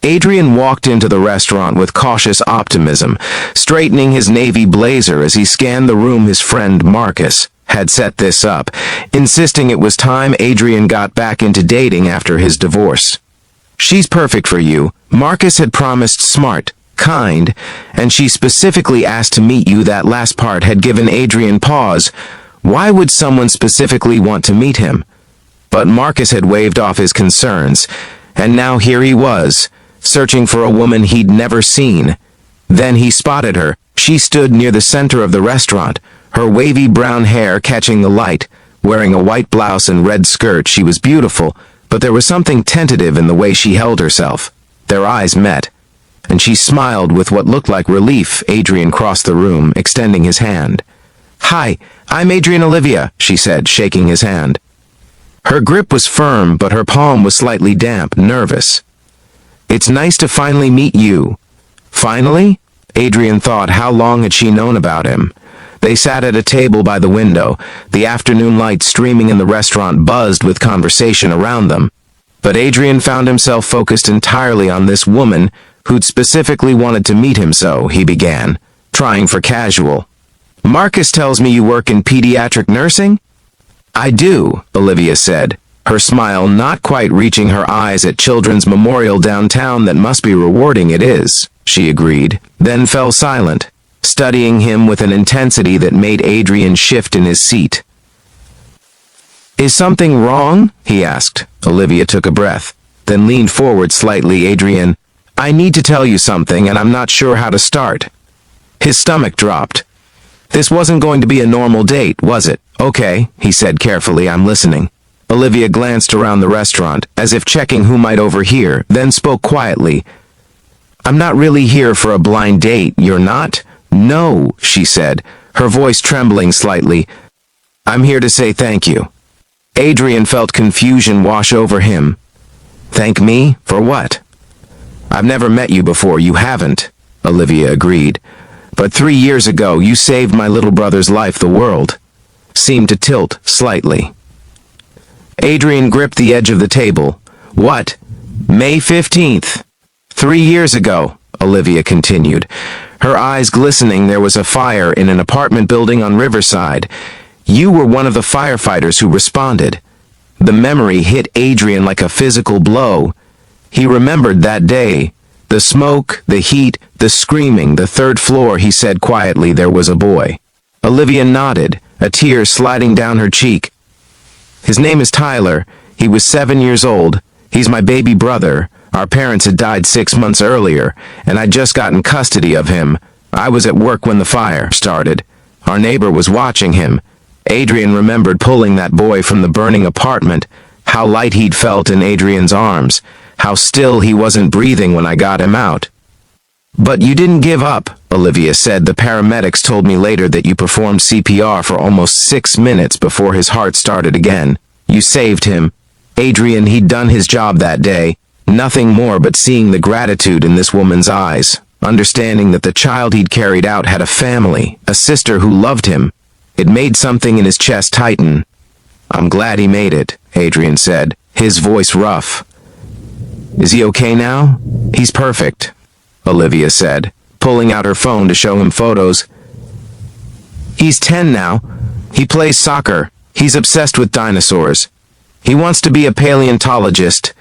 Adrian walked into the restaurant with cautious optimism, straightening his navy blazer as he scanned the room his friend Marcus had set this up, insisting it was time Adrian got back into dating after his divorce. "She's perfect for you," Marcus had promised, smart, kind, and she specifically asked to meet you. That last part had given Adrian pause. Why would someone specifically want to meet him? But Marcus had waved off his concerns, and now here he was, searching for a woman he'd never seen. Then he spotted her. She stood near the center of the restaurant, her wavy brown hair catching the light. Wearing a white blouse and red skirt, she was beautiful, but there was something tentative in the way she held herself. Their eyes met, and she smiled with what looked like relief. Adrian crossed the room, extending his hand. "Hi, I'm Adrian Olivia," she said, shaking his hand. Her grip was firm, but her palm was slightly damp, nervous. "It's nice to finally meet you." Finally? Adrian thought, how long had she known about him? They sat at a table by the window. The afternoon light streaming in the restaurant buzzed with conversation around them. But Adrian found himself focused entirely on this woman who'd specifically wanted to meet him, so he began, trying for casual. "Marcus tells me you work in pediatric nursing?" "I do," Olivia said, her smile not quite reaching her eyes. "At Children's Memorial downtown. That must be rewarding." "It is," she agreed, then fell silent, studying him with an intensity that made Adrian shift in his seat. "Is something wrong?" he asked. Olivia took a breath, then leaned forward slightly. "Adrian, I need to tell you something, and I'm not sure how to start." His stomach dropped. This wasn't going to be a normal date, was it? "Okay," he said carefully, "I'm listening." Olivia glanced around the restaurant, as if checking who might overhear, then spoke quietly. "I'm not really here for a blind date." "You're not?" "No," she said, her voice trembling slightly. "I'm here to say thank you." Adrian felt confusion wash over him. "Thank me? For what?" "I've never met you before." "You haven't," Olivia agreed. "But 3 years ago, you saved my little brother's life." The world seemed to tilt slightly. Adrian gripped the edge of the table. "What? May 15th. 3 years ago," Olivia continued, her eyes glistening. "There was a fire in an apartment building on Riverside. You were one of the firefighters who responded." The memory hit Adrian like a physical blow. He remembered that day. The smoke, the heat, the screaming. "The third floor," he said quietly. "There was a boy." Olivia nodded, a tear sliding down her cheek. "His name is Tyler. He was 7 years old. He's my baby brother. Our parents had died 6 months earlier, and I'd just gotten custody of him. I was at work when the fire started. Our neighbor was watching him." Adrian remembered pulling that boy from the burning apartment, how light he'd felt in Adrian's arms, how still he wasn't breathing when I got him out. "But you didn't give up," Olivia said. "The paramedics told me later that you performed CPR for almost 6 minutes before his heart started again. You saved him." Adrian, he'd done his job that day. Nothing more, but seeing the gratitude in this woman's eyes, understanding that the child he'd carried out had a family, a sister who loved him. It made something in his chest tighten. "I'm glad he made it," Adrian said, his voice rough. "Is he okay now?" "He's perfect," Olivia said, pulling out her phone to show him photos. "He's 10 now. He plays soccer. He's obsessed with dinosaurs. He wants to be a paleontologist,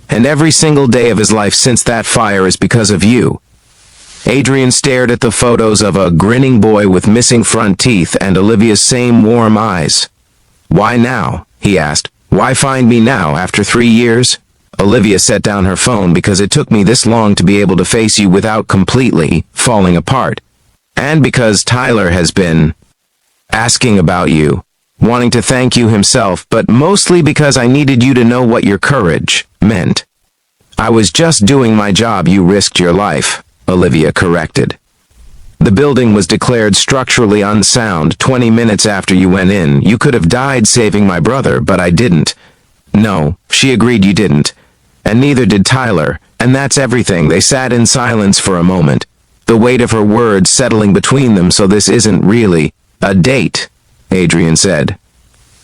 and every single day of his life since that fire is because of you." Adrian stared at the photos of a grinning boy with missing front teeth and Olivia's same warm eyes. "Why now?" he asked. "Why find me now, after 3 years?" Olivia set down her phone. "Because it took me this long to be able to face you without completely falling apart. And because Tyler has been asking about you, wanting to thank you himself, but mostly because I needed you to know what your courage meant." "I was just doing my job." "You risked your life," Olivia corrected. "The building was declared structurally unsound 20 minutes after you went in. You could have died saving my brother, but I didn't." "No," she agreed, "you didn't. And neither did Tyler, and that's everything." They sat in silence for a moment, the weight of her words settling between them. "So this isn't really a date," Adrian said.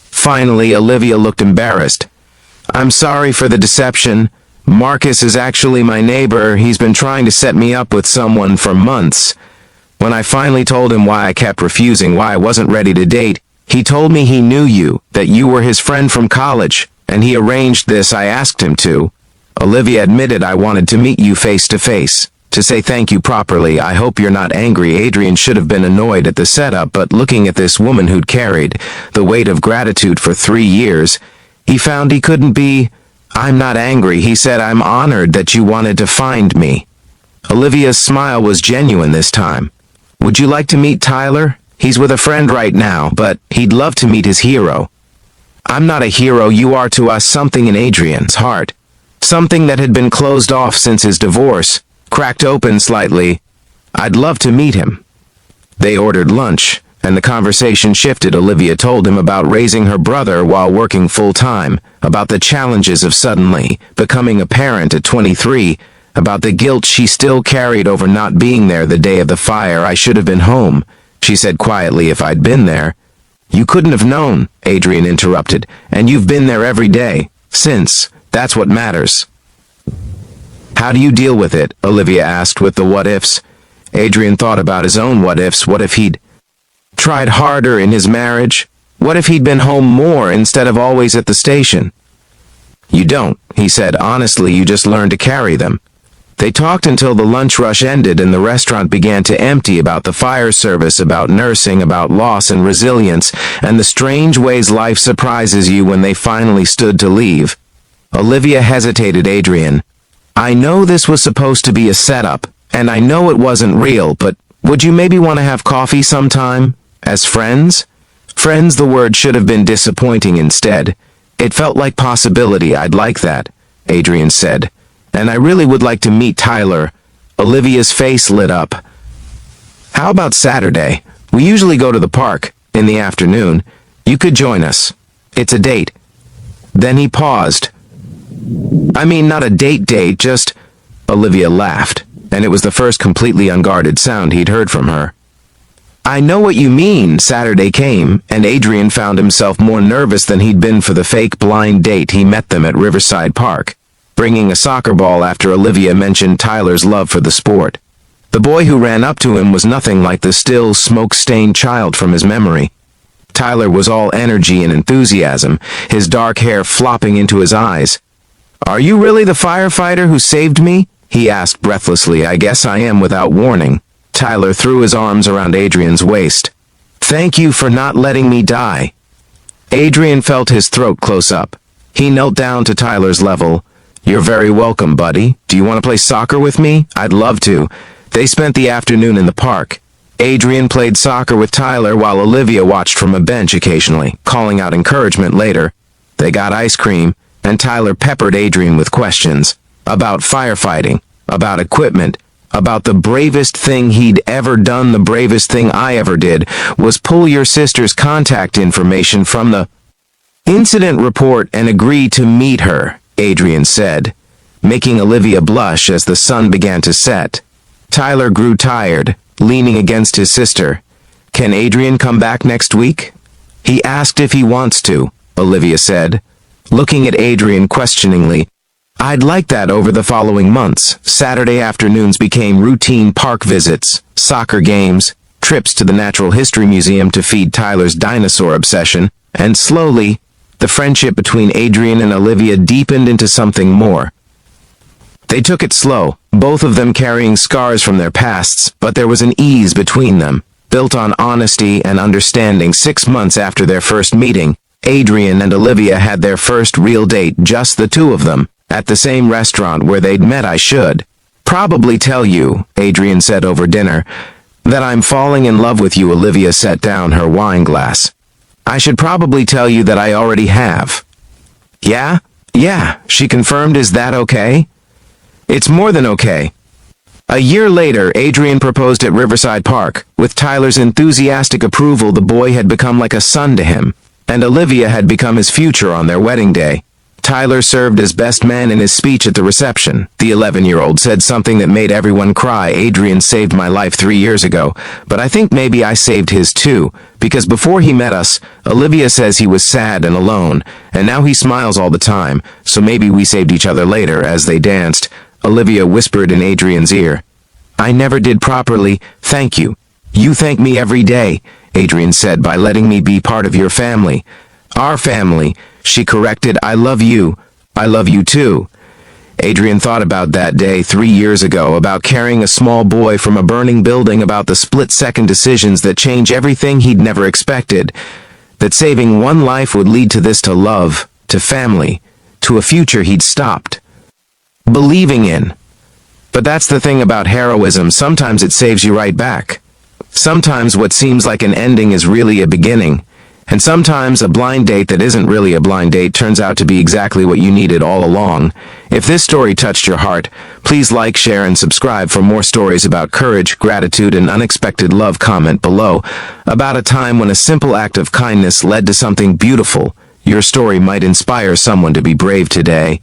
Finally, Olivia looked embarrassed. "I'm sorry for the deception." Marcus is actually my neighbor. He's been trying to set me up with someone for months. When I finally told him why I kept refusing, why I wasn't ready to date, he told me he knew you, that you were his friend from college, and he arranged this. I asked him to. Olivia admitted I wanted to meet you face to face, to say thank you properly. I hope you're not angry. Adrian should have been annoyed at the setup, but looking at this woman who'd carried the weight of gratitude for 3 years, he found he couldn't be. I'm not angry, he said. I'm honored that you wanted to find me. Olivia's smile was genuine this time. Would you like to meet Tyler? He's with a friend right now, but he'd love to meet his hero. I'm not a hero. You are to us. Something in Adrian's heart, something that had been closed off since his divorce, cracked open slightly. I'd love to meet him. They ordered lunch, and the conversation shifted. Olivia told him about raising her brother while working full-time, about the challenges of suddenly becoming a parent at 23, about the guilt she still carried over not being there the day of the fire. I should have been home, she said quietly. If I'd been there. You couldn't have known, Adrian interrupted, and you've been there every day, since. That's what matters. How do you deal with it? Olivia asked with the what-ifs. Adrian thought about his own what-ifs. What if he'd tried harder in his marriage? What if he'd been home more instead of always at the station? You don't, he said. Honestly, you just learn to carry them. They talked until the lunch rush ended and the restaurant began to empty, about the fire service, about nursing, about loss and resilience, and the strange ways life surprises you. When they finally stood to leave, Olivia hesitated. Adrian, I know this was supposed to be a setup, and I know it wasn't real, but would you maybe want to have coffee sometime? As friends? Friends, the word should have been disappointing instead. It felt like possibility. I'd like that, Adrian said. And I really would like to meet Tyler. Olivia's face lit up. How about Saturday? We usually go to the park in the afternoon. You could join us. It's a date. Then he paused. I mean, not a date, just... Olivia laughed, and it was the first completely unguarded sound he'd heard from her. I know what you mean. Saturday came, and Adrian found himself more nervous than he'd been for the fake blind date. He met them at Riverside Park, bringing a soccer ball after Olivia mentioned Tyler's love for the sport. The boy who ran up to him was nothing like the still, smoke-stained child from his memory. Tyler was all energy and enthusiasm, his dark hair flopping into his eyes. Are you really the firefighter who saved me? He asked breathlessly. I guess I am. Without warning, Tyler threw his arms around Adrian's waist. Thank you for not letting me die. Adrian felt his throat close up. He knelt down to Tyler's level. You're very welcome, buddy. Do you want to play soccer with me? I'd love to. They spent the afternoon in the park. Adrian played soccer with Tyler while Olivia watched from a bench occasionally, calling out encouragement later. They got ice cream, and Tyler peppered Adrian with questions about firefighting, about equipment, about the bravest thing he'd ever done. The bravest thing I ever did was pull your sister's contact information from the incident report and agree to meet her, Adrian said, making Olivia blush as the sun began to set. Tyler grew tired, leaning against his sister. Can Adrian come back next week? He asked if he wants to, Olivia said, looking at Adrian questioningly. I'd like that. Over the following months, Saturday afternoons became routine park visits, soccer games, trips to the Natural History Museum to feed Tyler's dinosaur obsession, and slowly, the friendship between Adrian and Olivia deepened into something more. They took it slow, both of them carrying scars from their pasts, but there was an ease between them, built on honesty and understanding. 6 months after their first meeting, Adrian and Olivia had their first real date, just the two of them, at the same restaurant where they'd met. I should probably tell you, Adrian said over dinner, that I'm falling in love with you. Olivia set down her wine glass. I should probably tell you that I already have. Yeah, she confirmed. Is that okay? It's more than okay. A year later, Adrian proposed at Riverside Park. With Tyler's enthusiastic approval, the boy had become like a son to him, and Olivia had become his future on their wedding day. Tyler served as best man in his speech at the reception. The 11-year-old said something that made everyone cry. Adrian saved my life 3 years ago, but I think maybe I saved his too, because before he met us, Olivia says he was sad and alone, and now he smiles all the time, so maybe we saved each other later. As they danced, Olivia whispered in Adrian's ear, "I never did properly, thank you." "You thank me every day," Adrian said, "by letting me be part of your family." "Our family," she corrected. "I love you. I love you too." Adrian thought about that day 3 years ago, about carrying a small boy from a burning building, about the split-second decisions that change everything he'd never expected, that saving one life would lead to this, to love, to family, to a future he'd stopped believing in. But that's the thing about heroism, sometimes it saves you right back. Sometimes what seems like an ending is really a beginning. And sometimes a blind date that isn't really a blind date turns out to be exactly what you needed all along. If this story touched your heart, please like, share, and subscribe for more stories about courage, gratitude, and unexpected love. Comment below about a time when a simple act of kindness led to something beautiful. Your story might inspire someone to be brave today.